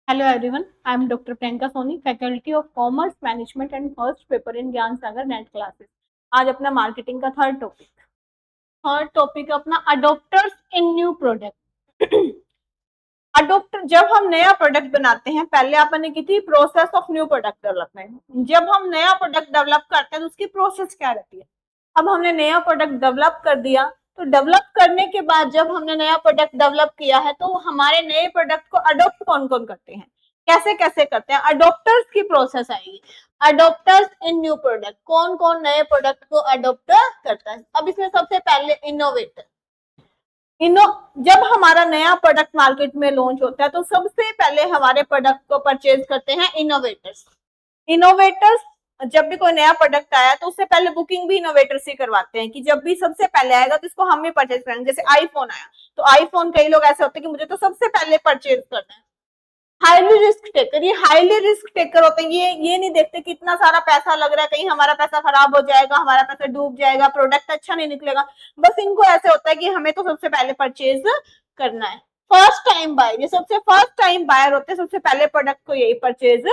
Hello everyone, I am Dr. Priyanka Soni, Faculty of Commerce Management and first paper in ज्ञान सागर net classes. आज अपना marketing का third topic अपना adopters इन new product. Adapter जब हम नया प्रोडक्ट बनाते हैं, पहले आपने की थी process of new product development. जब हम नया प्रोडक्ट डेवलप करते हैं तो उसकी प्रोसेस क्या रहती है। अब हमने नया प्रोडक्ट डेवलप कर दिया, तो डेवलप करने के बाद जब हमने नया प्रोडक्ट डेवलप किया है तो हमारे नए प्रोडक्ट को अडोप्ट कौन कौन करते हैं, कैसे कैसे करते हैं, अडोप्टर्स की प्रोसेस आएगी। अडोप्टर्स इन न्यू प्रोडक्ट, कौन कौन नए प्रोडक्ट को अडोप्ट करता है। अब इसमें सबसे पहले इनोवेटर। जब हमारा नया प्रोडक्ट मार्केट में लॉन्च होता है तो सबसे पहले हमारे प्रोडक्ट को परचेज करते हैं इनोवेटर्स। इनोवेटर्स जब भी कोई नया प्रोडक्ट आया तो उससे पहले बुकिंग भी इनोवेटर से करवाते हैं कि जब भी सबसे पहले आएगा तो इसको हम ही परचेज करेंगे। जैसे आईफोन आया तो आईफोन कई लोग ऐसे होते हैं कि मुझे तो सबसे पहले परचेज करना है। हाईली रिस्क टेकर, ये हाईली रिस्क टेकर होते हैं। ये नहीं देखते कि इतना सारा पैसा लग रहा है, कहीं हमारा पैसा खराब हो जाएगा, हमारा पैसा डूब जाएगा, प्रोडक्ट अच्छा नहीं निकलेगा। बस इनको ऐसे होता है कि हमें तो सबसे पहले परचेज करना है। फर्स्ट टाइम बायर, ये सबसे फर्स्ट टाइम बायर होते हैं, सबसे पहले प्रोडक्ट को यही परचेज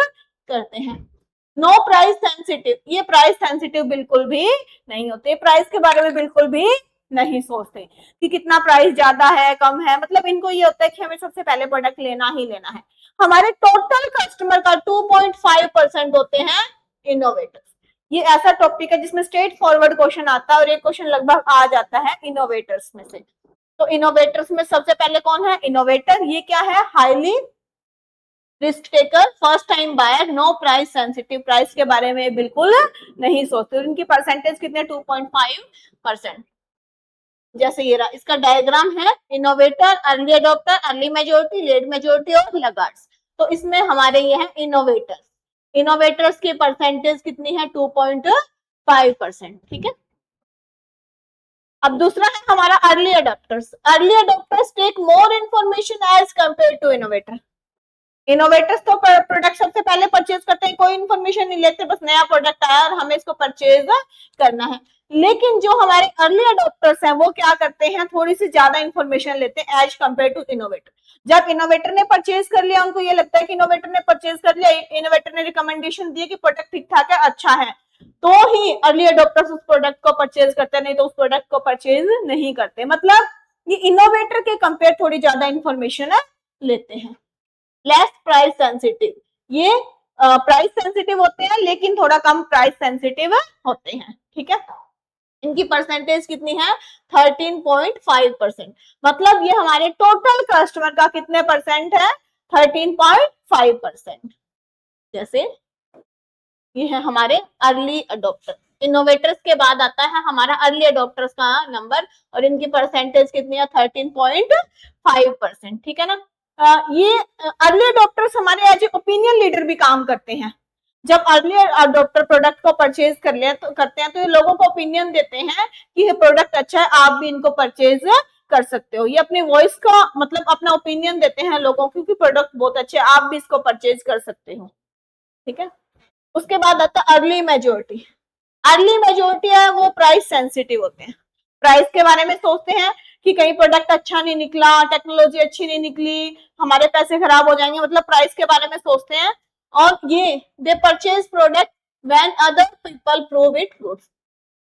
करते हैं। नो प्राइस सेंसिटिव, ये प्राइस सेंसिटिव बिल्कुल भी नहीं होते, प्राइस के बारे में बिल्कुल भी नहीं सोचते कि कितना प्राइस ज्यादा है कम है। मतलब इनको ये होता है कि हमें सबसे पहले प्रोडक्ट लेना ही लेना है। हमारे टोटल कस्टमर का 2.5% होते हैं इनोवेटर्स। ये ऐसा टॉपिक है जिसमें स्ट्रेट फॉरवर्ड क्वेश्चन आता है और एक क्वेश्चन लगभग आ जाता है इनोवेटर्स में से। तो इनोवेटर्स में सबसे पहले कौन है इनोवेटर। ये क्या है, highly risk taker, first time buyer, no price sensitive, price के बारे में बिल्कुल नहीं सोचते। इनकी परसेंटेज कितने 2.5%। जैसे ये रहा, इसका डायग्राम है innovator, early adopter, early majority, late majority और लगार्ड्स। तो इसमें हमारे ये है इनोवेटर्स। इनोवेटर्स की परसेंटेज कितनी है 2.5%। ठीक है। अब दूसरा है हमारा early adopters. Early adopters take more information as compare to innovator. Innovators तो प्रोडक्ट सबसे पहले परचेज करते हैं, कोई इन्फॉर्मेशन नहीं लेते, बस नया प्रोडक्ट आया और हमें इसको परचेज करना है। लेकिन जो हमारे अर्ली अडॉप्टर्स हैं वो क्या करते हैं, थोड़ी सी ज्यादा इन्फॉर्मेशन लेते हैं एज कंपेयर टू इनोवेटर। जब इनोवेटर ने परचेज कर लिया, उनको ये लगता है कि इनोवेटर ने परचेज कर लिया, इनोवेटर ने रिकमेंडेशन दी कि प्रोडक्ट ठीक ठाक है, अच्छा है, तो ही अर्ली अडॉप्टर्स उस प्रोडक्ट को परचेज करते हैं, नहीं तो उस प्रोडक्ट को परचेज नहीं करते। मतलब ये इनोवेटर के कंपेयर थोड़ी ज्यादा इन्फॉर्मेशन लेते हैं। लेस प्राइस सेंसिटिव, ये प्राइस सेंसिटिव होते हैं लेकिन थोड़ा कम प्राइस सेंसिटिव होते हैं। ठीक है। इनकी परसेंटेज कितनी है 13.5%। मतलब ये हमारे टोटल कस्टमर का कितने परसेंट है 13.5%। जैसे ये है हमारे अर्ली अडॉप्टर। इनोवेटर्स के बाद आता है हमारा अर्ली अडॉप्टर्स का नंबर और इनकी परसेंटेज कितनी है 13.5%। ठीक है ना। ये अर्ली अडॉप्टर्स हमारे एज ए ओपिनियन लीडर भी काम करते हैं। जब अर्ली अडॉप्टर प्रोडक्ट को परचेज कर लिया तो करते हैं तो ये लोगों को ओपिनियन देते हैं कि ये प्रोडक्ट अच्छा है, आप भी इनको परचेज कर सकते हो। ये अपनी वॉइस का मतलब अपना ओपिनियन देते हैं लोगों को कि प्रोडक्ट बहुत अच्छे है, आप भी इसको परचेज कर सकते हो। ठीक है। उसके बाद आता है अर्ली मेजोरिटी। अर्ली मेजोरिटी है वो प्राइस सेंसिटिव होते हैं, प्राइस के बारे में सोचते हैं कि कहीं प्रोडक्ट अच्छा नहीं निकला, टेक्नोलॉजी अच्छी नहीं निकली, हमारे पैसे खराब हो जाएंगे, मतलब प्राइस के बारे में सोचते हैं। और ये दे purchase product when other people prove it good.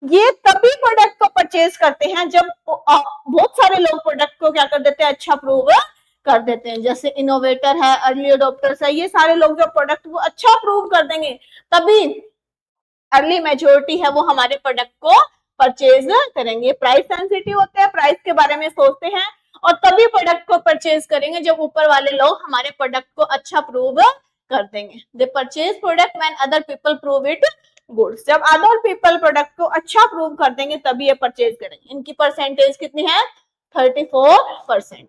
ये तभी प्रोडक्ट को परचेज करते हैं जब बहुत सारे लोग प्रोडक्ट को क्या कर देते हैं, अच्छा प्रूव कर देते हैं। जैसे इनोवेटर है, अर्ली अडॉप्टर्स है, ये सारे लोग जो प्रोडक्ट को अच्छा प्रूव कर देंगे तभी अर्ली मेजोरिटी है वो हमारे प्रोडक्ट को परचेज करेंगे। प्राइस सेंसिटिव होते हैं, प्राइस के बारे में सोचते हैं और तभी प्रोडक्ट को परचेज करेंगे जब ऊपर वाले लोग हमारे प्रोडक्ट को अच्छा प्रूव कर देंगे। दे purchase product when other people prove it goods. जब अदर पीपल प्रोडक्ट को अच्छा प्रूव कर देंगे तभी ये परचेज करेंगे। इनकी परसेंटेज कितनी है 34%।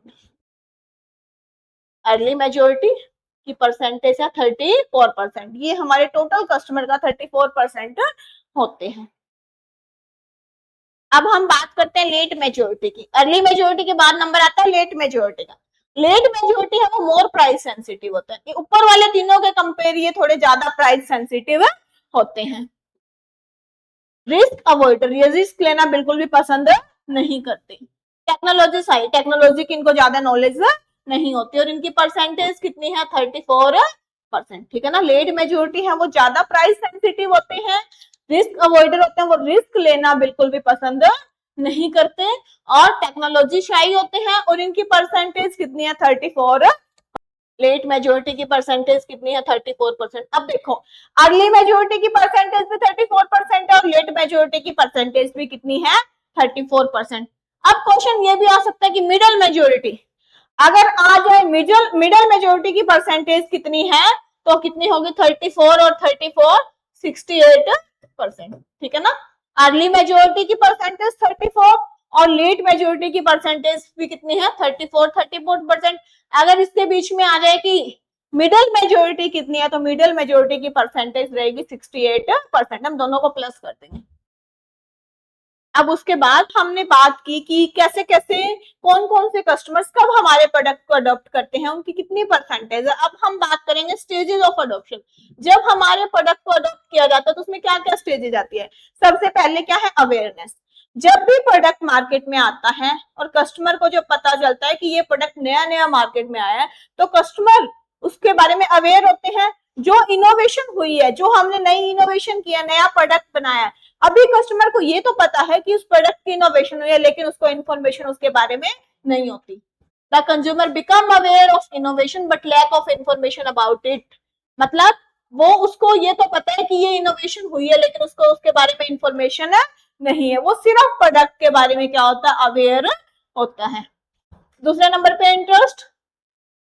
अर्ली मेजोरिटी की परसेंटेज है 34%। ये हमारे टोटल कस्टमर का 34% होते हैं। अब हम बात करते हैं लेट मेजोरिटी की। अर्ली मेजोरिटी के बाद नंबर आता है लेट मेजोरिटी का। लेट मेजोरिटी है वो मोर प्राइस सेंसिटिव होता है। ये ऊपर वाले तीनों के कंपेयर ये थोड़े ज्यादा प्राइस सेंसिटिव होते हैं। रिस्क अवॉइडर, ये रिस्क लेना बिल्कुल भी पसंद नहीं करते। टेक्नोलॉजी साइड, टेक्नोलॉजी की इनको ज्यादा नॉलेज नहीं होती, और इनकी परसेंटेज कितनी है 34%। ठीक है ना, लेट मेजोरिटी है वो ज्यादा प्राइस सेंसिटिव होते हैं, रिस्क अवॉइडर होते हैं, वो रिस्क लेना बिल्कुल भी पसंद नहीं करते, और टेक्नोलॉजी शाई होते हैं, और इनकी परसेंटेज कितनी है 34। लेट मेजोरिटी की परसेंटेज कितनी है 34%। अब देखो अर्ली मेजोरिटी की परसेंटेज भी 34% है और लेट मेजोरिटी की परसेंटेज भी कितनी है 34%। अब क्वेश्चन ये भी आ सकता है कि मिडिल मेजोरिटी, अगर आ जाए मिडिल मेजोरिटी की परसेंटेज कितनी है, तो कितनी होगी 34 और 34 68%। ठीक है ना, अर्ली मेजोरिटी की परसेंटेज 34 और लेट मेजोरिटी की परसेंटेज भी कितनी है 34%। अगर इसके बीच में आ जाए कि मिडिल मेजोरिटी कितनी है, तो मिडिल मेजोरिटी की परसेंटेज रहेगी 68%। हम दोनों को प्लस कर देंगे। अब उसके बाद हमने बात की कि कैसे कैसे कौन कौन से कस्टमर्स कब हमारे प्रोडक्ट को अडॉप्ट करते हैं, उनकी कितनी परसेंटेज है। अब हम बात करेंगे स्टेजेस ऑफ अडॉप्शन। जब हमारे प्रोडक्ट को अडॉप्ट किया जाता है तो उसमें क्या क्या स्टेजेस आती है। सबसे पहले क्या है अवेयरनेस। जब भी प्रोडक्ट मार्केट में आता है और कस्टमर को जो पता चलता है कि ये प्रोडक्ट नया नया मार्केट में आया है, तो कस्टमर उसके बारे में अवेयर होते हैं। जो इनोवेशन हुई है, जो हमने नई इनोवेशन किया, नया प्रोडक्ट बनाया, अभी कस्टमर को ये तो पता है कि उस प्रोडक्ट की इनोवेशन हुई है, लेकिन उसको इन्फॉर्मेशन उसके बारे में नहीं होती। The consumer become aware of innovation but lack of information about it. मतलब वो उसको ये तो पता है कि ये इनोवेशन हुई है, लेकिन उसको उसके बारे में इंफॉर्मेशन नहीं है। वो सिर्फ प्रोडक्ट के बारे में क्या होता है अवेयर होता है। दूसरे नंबर पे इंटरेस्ट।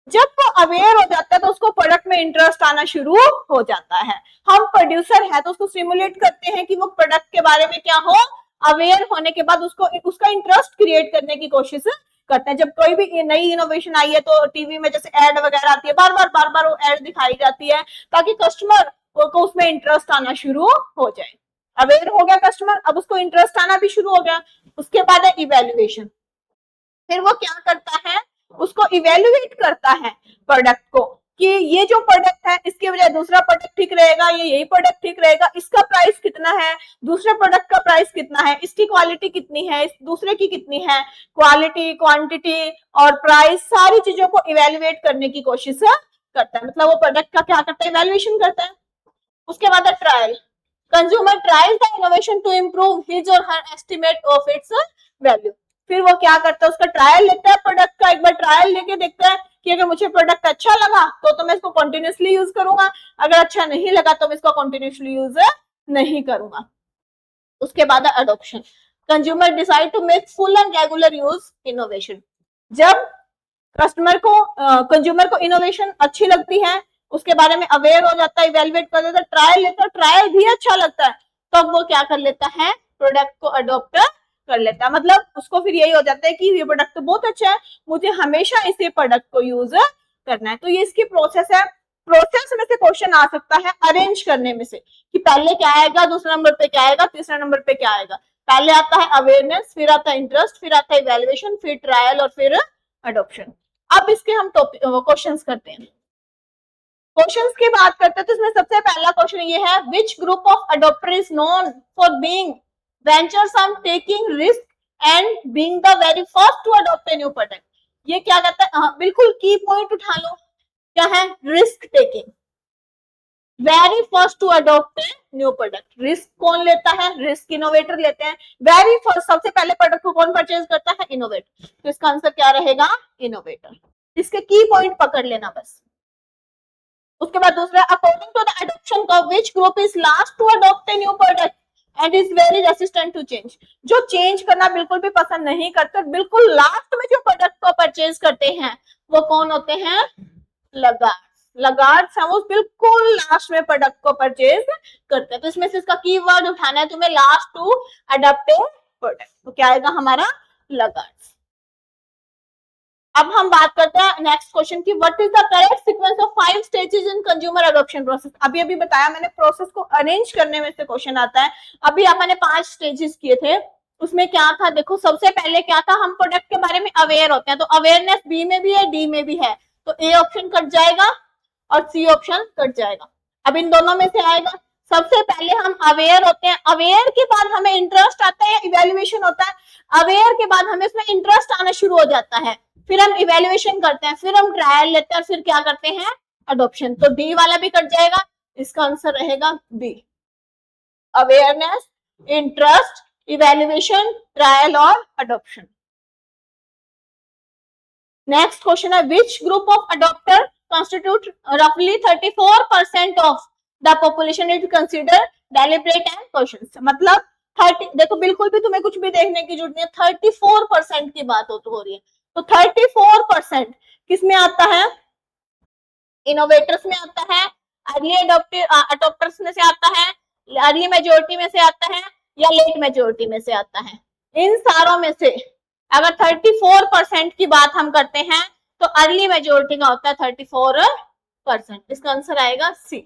जब वो अवेयर हो जाता है तो उसको प्रोडक्ट में इंटरेस्ट आना शुरू हो जाता है। हम प्रोड्यूसर है तो उसको स्टिमुलेट करते हैं कि वो प्रोडक्ट के बारे में क्या हो, अवेयर होने के बाद उसको उसका इंटरेस्ट क्रिएट करने की कोशिश करते हैं। जब कोई भी नई इनोवेशन आई है तो टीवी में जैसे एड वगैरह आती है, बार बार वो एड दिखाई जाती है ताकि कस्टमर को उसमें इंटरेस्ट आना शुरू हो जाए। अवेयर हो गया कस्टमर, अब उसको इंटरेस्ट आना भी शुरू हो गया। उसके बाद है इवेल्युएशन। फिर वो क्या करता है, उसको इवेल्युएट करता है प्रोडक्ट को कि ये जो प्रोडक्ट है इसके बजाय दूसरा प्रोडक्ट ठीक रहेगा, ये यही प्रोडक्ट ठीक रहेगा, इसका प्राइस कितना है, दूसरे प्रोडक्ट का प्राइस कितना है, इसकी क्वालिटी कितनी है, इस दूसरे की कितनी है, क्वालिटी क्वांटिटी और प्राइस, सारी चीजों को इवेल्युएट करने की कोशिश करता है। मतलब वो प्रोडक्ट का क्या करता है, इवेल्युएशन करता है। उसके बाद है trial. Consumer trial the innovation to improve his और her estimate of its value. फिर वो क्या करता है, उसका ट्रायल लेता है प्रोडक्ट का, एक बार ट्रायल लेके देखता है कि अगर मुझे प्रोडक्ट अच्छा लगा तो मैं इसको कंटिन्यूअसली यूज करूंगा, अगर अच्छा नहीं लगा तो मैं इसको कंटिन्यूअसली यूज नहीं करूंगा। उसके बाद adoption. Consumer decide to make full and regular use innovation. जब कंज्यूमर को इनोवेशन अच्छी लगती है, उसके बारे में अवेयर हो जाता है, इवेल्युएट कर देता है, ट्रायल लेता है, ट्रायल भी अच्छा लगता है, तब तो वो क्या कर लेता है, प्रोडक्ट को अडॉप्ट कर लेता है। मतलब उसको फिर यही हो जाता है कि ये प्रोडक्ट तो बहुत अच्छा है, मुझे हमेशा इसी प्रोडक्ट को यूज करना है। तो ये इसकी प्रोसेस है। प्रोसेस में से क्वेश्चन आ सकता है अरेंज करने में से कि पहले क्या आएगा, दूसरा नंबर पे क्या आएगा, तीसरा नंबर पे क्या आएगा। पहले आता है अवेयरनेस, फिर आता है इंटरेस्ट, फिर आता है इवेल्युएशन, फिर ट्रायल और फिर अडॉप्शन। अब इसके हम क्वेश्चंस करते हैं। क्वेश्चंस की बात करते हैं तो इसमें सबसे पहला क्वेश्चन ये है, which group of adopter is known for being venturesome, taking risk and being the very first to adopt a new product. ये क्या कहता है, बिल्कुल की पॉइंट उठा लो, क्या है, risk taking, very first to adopt a new product. Risk कौन लेता है, रिस्क इनोवेटर लेते हैं। वेरी फर्स्ट, सबसे पहले प्रोडक्ट को कौन परचेज करता है, इनोवेटर। तो इसका आंसर क्या रहेगा, इनोवेटर। इसके की पॉइंट पकड़ लेना बस। उसके बाद दूसरा, according to the adoption curve which group is last to adopt a new product and is very resistant to change. जो चेंज करना बिल्कुल भी पसंद नहीं करते, बिल्कुल लास्ट में जो प्रोडक्ट को परचेज करते हैं वो कौन होते हैं, लगार्ड्स। लगार्ड्स हैं वो बिल्कुल लास्ट में प्रोडक्ट को परचेज करते हैं। तो इसमें से इसका कीवर्ड उठाना है तुम्हें, last to adopt a product. तो क्या आएगा हमारा, लगार्ड्स। अब हम बात करते हैं नेक्स्ट क्वेश्चन की, what is the correct sequence of 5 stages in consumer adoption process. अभी बताया मैंने, प्रोसेस को अरेंज करने में से क्वेश्चन आता है। अभी मैंने 5 स्टेजेस किए थे, उसमें क्या था, देखो सबसे पहले क्या था, हम प्रोडक्ट के बारे में अवेयर होते हैं, तो अवेयरनेस बी में भी है, डी में भी है, तो ए ऑप्शन कट जाएगा और सी ऑप्शन कट जाएगा। अब इन दोनों में से आएगा, सबसे पहले हम अवेयर होते हैं, अवेयर के बाद हमें इंटरेस्ट आता है, इवेल्युएशन होता है, अवेयर के बाद हमें इसमें इंटरेस्ट आना शुरू हो जाता है, फिर हम इवेल्युएशन करते हैं, फिर हम ट्रायल लेते हैं, फिर क्या करते हैं, अडॉप्शन। तो डी वाला भी कट जाएगा, इसका आंसर रहेगा B, awareness, interest, evaluation, trial और अडॉप्शन। नेक्स्ट क्वेश्चन है, which group of adopter constitute roughly 34% of the population is considered deliberate and cautious। मतलब 30, देखो बिल्कुल भी तुम्हें कुछ भी देखने की जरूरत नहीं है, 34% की बात हो रही है। तो 34% किस में आता है, इनोवेटर्स में आता है, अर्ली अडॉप्टर्स में से आता है, अर्ली मेजोरिटी में से आता है, या लेट मेजोरिटी में से आता है। इन सारों में से अगर 34% की बात हम करते हैं तो अर्ली मेजोरिटी का होता है 34%। इसका आंसर आएगा सी।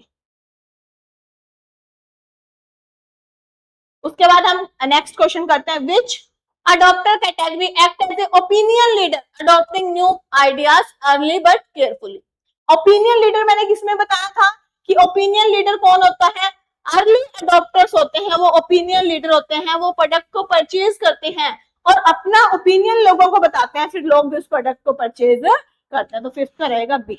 उसके बाद हम नेक्स्ट क्वेश्चन करते हैं, which adopter category act as a opinion leader adopting new ideas early but carefully. Opinion leader मैंने किसमें बताया था कि ओपिनियन लीडर कौन होता है, अर्ली अडॉप्टर्स होते हैं, वो ओपिनियन लीडर होते हैं, वो प्रोडक्ट को परचेज करते हैं और अपना ओपिनियन लोगों को बताते हैं, फिर लोग भी उस प्रोडक्ट को परचेज करते हैं। तो फिफ्थ का रहेगा बी।